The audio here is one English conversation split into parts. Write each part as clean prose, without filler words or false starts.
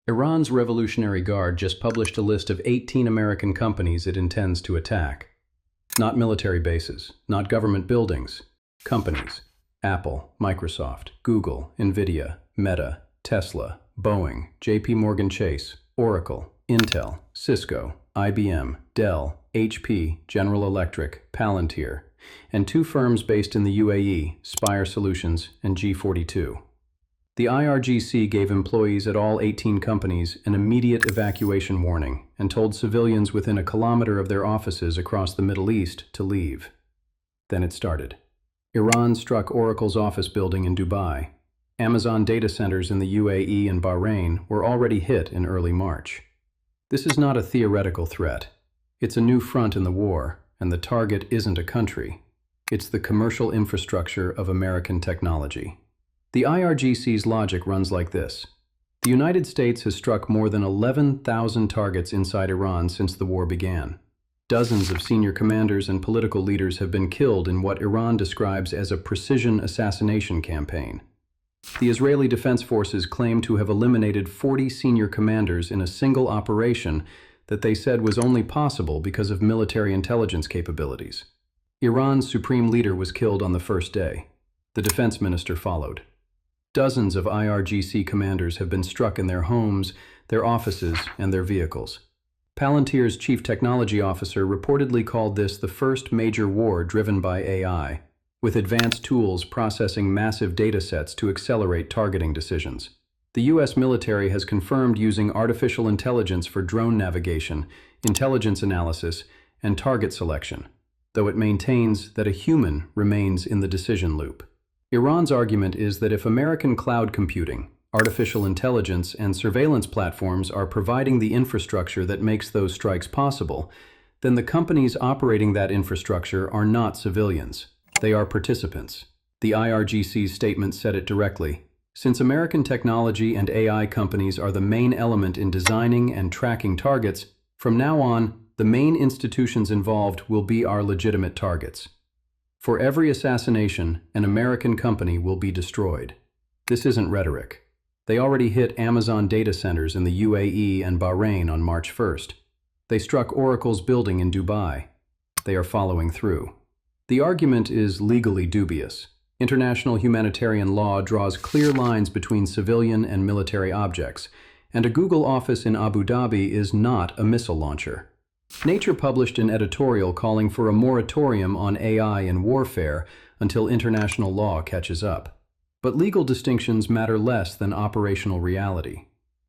Iran's Revolutionary Guard just published a list of 18 American companies it intends to attack. Not military bases, not government buildings, companies. Apple, Microsoft, Google, Nvidia, Meta, Tesla, Boeing, JP Morgan Chase, Oracle, Intel, Cisco, IBM, Dell, HP, General Electric, Palantir, and two firms based in the UAE, Spire Solutions and G42. The IRGC gave employees at all 18 companies an immediate evacuation warning and told civilians within a kilometer of their offices across the Middle East to leave. Then it started. Iran struck Oracle's office building in Dubai. Amazon data centers in the UAE and Bahrain were already hit in early March. This is not a theoretical threat. It's a new front in the war, and the target isn't a country. It's the commercial infrastructure of American technology. The IRGC's logic runs like this. The United States has struck more than 11,000 targets inside Iran since the war began. Dozens of senior commanders and political leaders have been killed in what Iran describes as a precision assassination campaign. The Israeli Defense Forces claim to have eliminated 40 senior commanders in a single operation that they said was only possible because of military intelligence capabilities. Iran's supreme leader was killed on the first day. The defense minister followed. Dozens of IRGC commanders have been struck in their homes, their offices, and their vehicles. Palantir's chief technology officer reportedly called this the first major war driven by AI, with advanced tools processing massive data sets to accelerate targeting decisions. The U.S. military has confirmed using artificial intelligence for drone navigation, intelligence analysis, and target selection, though it maintains that a human remains in the decision loop. Iran's argument is that if American cloud computing, artificial intelligence, and surveillance platforms are providing the infrastructure that makes those strikes possible, then the companies operating that infrastructure are not civilians. They are participants. The IRGC's statement said it directly. Since American technology and AI companies are the main element in designing and tracking targets, from now on, the main institutions involved will be our legitimate targets. For every assassination, an American company will be destroyed. This isn't rhetoric. They already hit Amazon data centers in the UAE and Bahrain on March 1st. They struck Oracle's building in Dubai. They are following through. The argument is legally dubious. International humanitarian law draws clear lines between civilian and military objects, and a Google office in Abu Dhabi is not a missile launcher. Nature published an editorial calling for a moratorium on AI in warfare until international law catches up. But legal distinctions matter less than operational reality.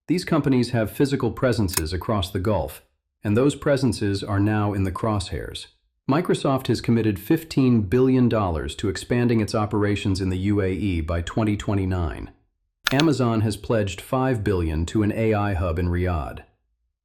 These companies have physical presences across the Gulf, and those presences are now in the crosshairs. Microsoft has committed $15 billion to expanding its operations in the UAE by 2029. Amazon has pledged $5 billion to an AI hub in Riyadh.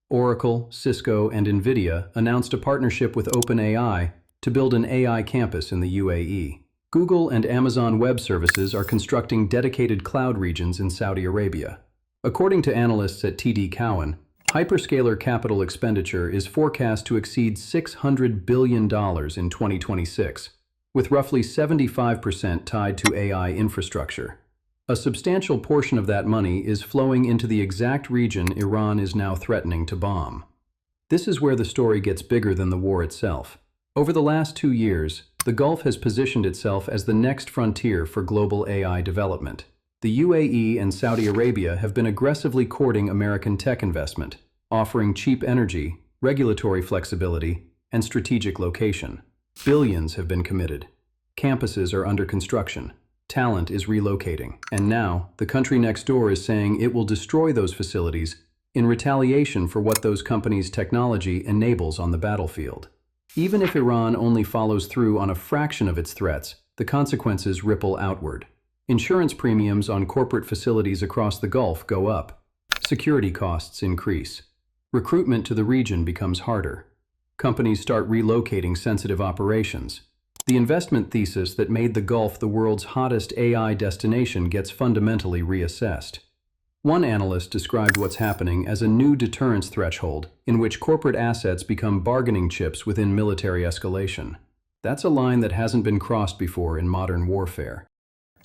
Oracle, Cisco, and Nvidia announced a partnership with OpenAI to build an AI campus in the UAE. Google and Amazon Web Services are constructing dedicated cloud regions in Saudi Arabia. According to analysts at TD Cowen, hyperscaler capital expenditure is forecast to exceed $600 billion in 2026, with roughly 75% tied to AI infrastructure. A substantial portion of that money is flowing into the exact region Iran is now threatening to bomb. This is where the story gets bigger than the war itself. Over the last 2 years, the Gulf has positioned itself as the next frontier for global AI development. The UAE and Saudi Arabia have been aggressively courting American tech investment, offering cheap energy, regulatory flexibility, and strategic location. Billions have been committed. Campuses are under construction. Talent is relocating. And now, the country next door is saying it will destroy those facilities in retaliation for what those companies' technology enables on the battlefield. Even if Iran only follows through on a fraction of its threats, the consequences ripple outward. Insurance premiums on corporate facilities across the Gulf go up. Security costs increase. Recruitment to the region becomes harder. Companies start relocating sensitive operations. The investment thesis that made the Gulf the world's hottest AI destination gets fundamentally reassessed. One analyst described what's happening as a new deterrence threshold in which corporate assets become bargaining chips within military escalation. That's a line that hasn't been crossed before in modern warfare.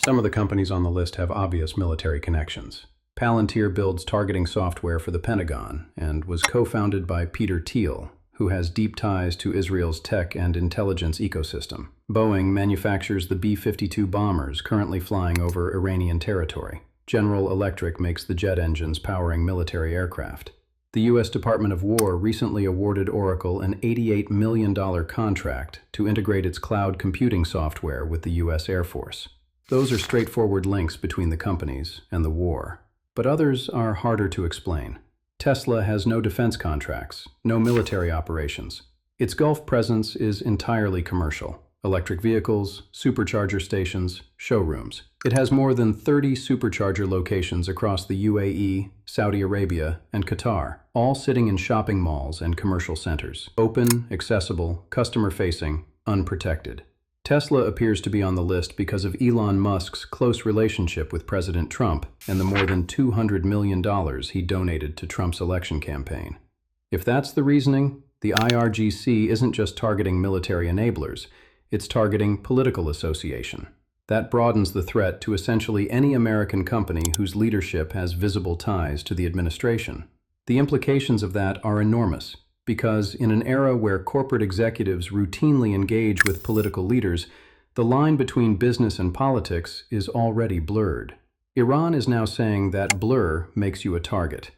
Some of the companies on the list have obvious military connections. Palantir builds targeting software for the Pentagon and was co-founded by Peter Thiel, who has deep ties to Israel's tech and intelligence ecosystem. Boeing manufactures the B-52 bombers currently flying over Iranian territory. General Electrek makes the jet engines powering military aircraft. The U.S. Department of War recently awarded Oracle an $88 million contract to integrate its cloud computing software with the U.S. Air Force. Those are straightforward links between the companies and the war. But others are harder to explain. Tesla has no defense contracts, no military operations. Its Gulf presence is entirely commercial. Electric vehicles, supercharger stations, showrooms. It has more than 30 supercharger locations across the UAE, Saudi Arabia, and Qatar, all sitting in shopping malls and commercial centers. Open, accessible, customer-facing, unprotected. Tesla appears to be on the list because of Elon Musk's close relationship with President Trump and the more than $200 million he donated to Trump's election campaign. If that's the reasoning, the IRGC isn't just targeting military enablers, it's targeting political association. That broadens the threat to essentially any American company whose leadership has visible ties to the administration. The implications of that are enormous, because in an era where corporate executives routinely engage with political leaders, the line between business and politics is already blurred. Iran is now saying that blur makes you a target.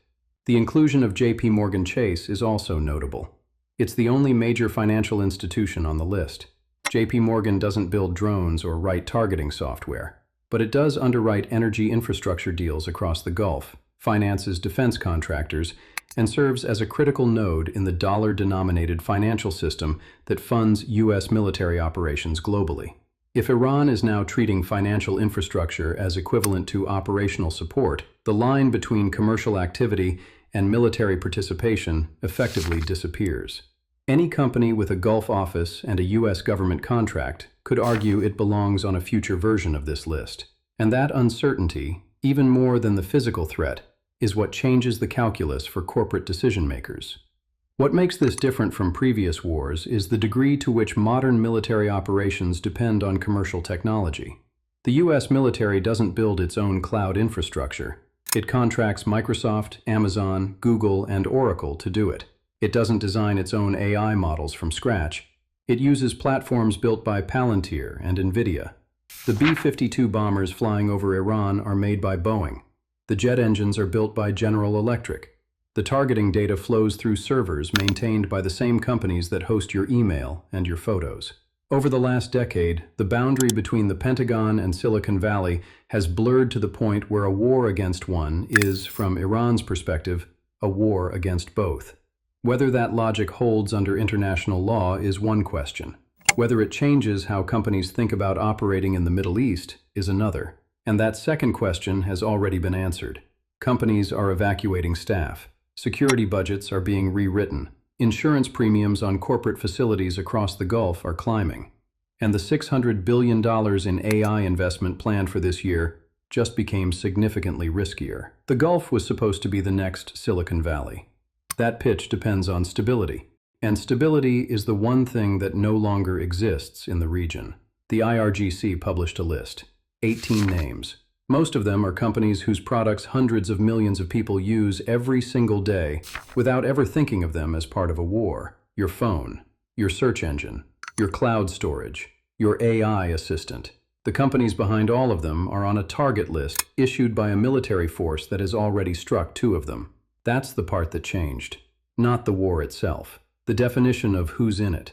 The inclusion of JP Chase is also notable. It's the only major financial institution on the list. JP doesn't build drones or write targeting software, but it does underwrite energy infrastructure deals across the Gulf, finances defense contractors, and serves as a critical node in the dollar-denominated financial system that funds U.S. military operations globally. If Iran is now treating financial infrastructure as equivalent to operational support, the line between commercial activity and military participation effectively disappears. Any company with a Gulf office and a U.S. government contract could argue it belongs on a future version of this list. And that uncertainty, even more than the physical threat, is what changes the calculus for corporate decision-makers. What makes this different from previous wars is the degree to which modern military operations depend on commercial technology. The U.S. military doesn't build its own cloud infrastructure. It contracts Microsoft, Amazon, Google, and Oracle to do it. It doesn't design its own AI models from scratch. It uses platforms built by Palantir and NVIDIA. The B-52 bombers flying over Iran are made by Boeing. The jet engines are built by General Electric. The targeting data flows through servers maintained by the same companies that host your email and your photos. Over the last decade, the boundary between the Pentagon and Silicon Valley has blurred to the point where a war against one is, from Iran's perspective, a war against both. Whether that logic holds under international law is one question. Whether it changes how companies think about operating in the Middle East is another. And that second question has already been answered. Companies are evacuating staff. Security budgets are being rewritten. Insurance premiums on corporate facilities across the Gulf are climbing. And the $600 billion in AI investment planned for this year just became significantly riskier. The Gulf was supposed to be the next Silicon Valley. That pitch depends on stability. And stability is the one thing that no longer exists in the region. The IRGC published a list. 18 names. Most of them are companies whose products hundreds of millions of people use every single day without ever thinking of them as part of a war. Your phone, your search engine, your cloud storage, your AI assistant. The companies behind all of them are on a target list issued by a military force that has already struck 2 of them. That's the part that changed, not the war itself. The definition of who's in it.